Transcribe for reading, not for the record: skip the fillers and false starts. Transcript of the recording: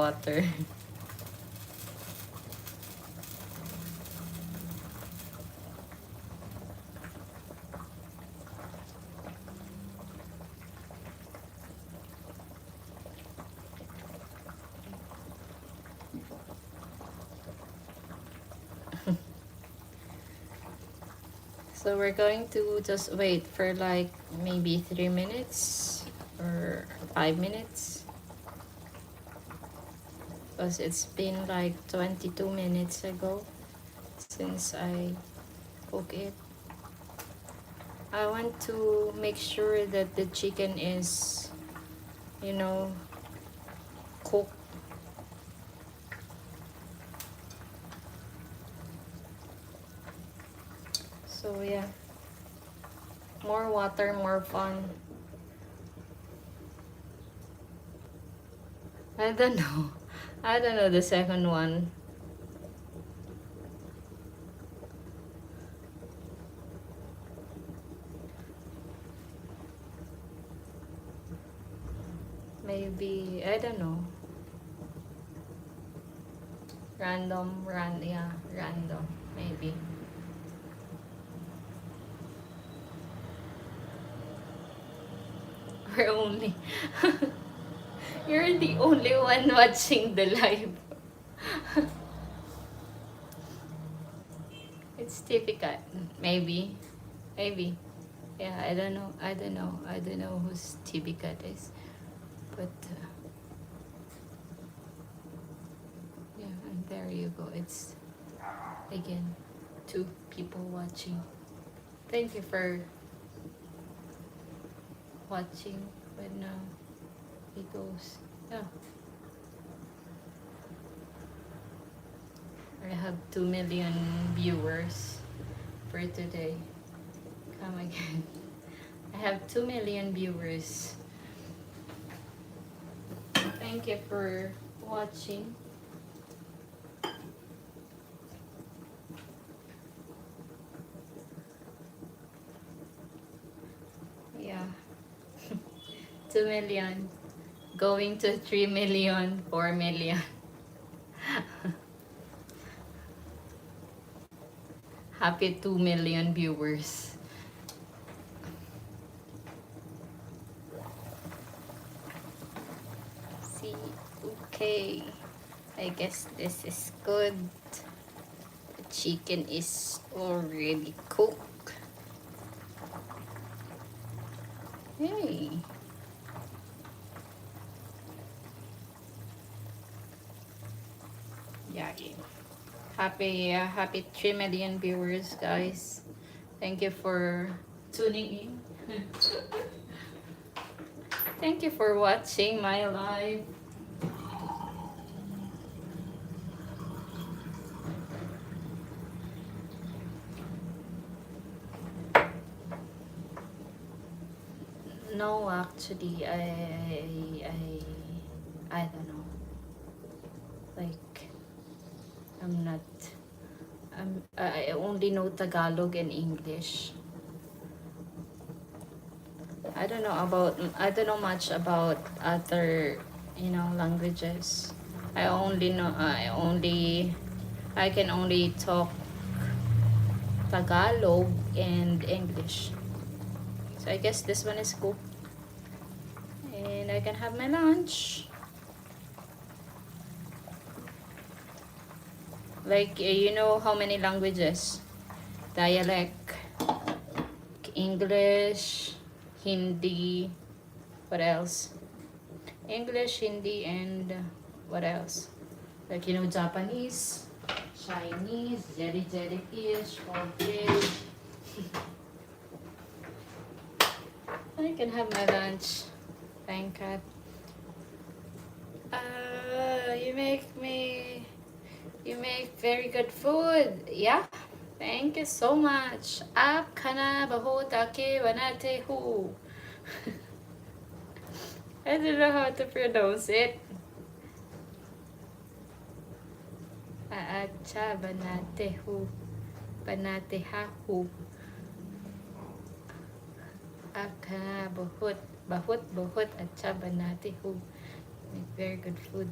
water. So we're going to just wait for like maybe 3 minutes or 5 minutes. Because it's been like 22 minutes ago since I cook it. I want to make sure that the chicken is, you know, cooked. So yeah, more water, more fun. I don't know. I don't know the second one. Maybe, I don't know. Random, yeah, random, maybe. We're only, you're the only one watching the live. It's difficult, maybe, maybe. Yeah, I don't know, I don't know, I don't know whose TV cut is, but yeah, and there you go. It's again 2 people watching. Thank you for watching, but now it goes. Yeah, I have 2 million viewers for today. Come again. I have 2 million viewers. Thank you for watching. Yeah. 2 million. Going to 3 million, 4 million. Happy 2 million viewers. See, okay. I guess this is good. The chicken is already cooked. Hey. Yeah. Happy 3 million viewers, guys. Thank you for tuning in. Thank you for watching my live. No, actually, I don't know. Like, I'm not. I only know Tagalog and English. I don't know much about other, languages. I can only talk Tagalog and English. So I guess this one is cooked. And I can have my lunch. Like, you know how many languages? Dialect, English, Hindi, what else? English, Hindi, and what else? Like, Japanese, Chinese, jellyfish, Portuguese. I can have my lunch. Thank God. You make very good food. Yeah. Thank you so much. Aap khana bahut aake banate hu. I don't know how to pronounce it. Acha banate hu. Banate ha hu. Aap khana bahut acha banate hu. Make very good food.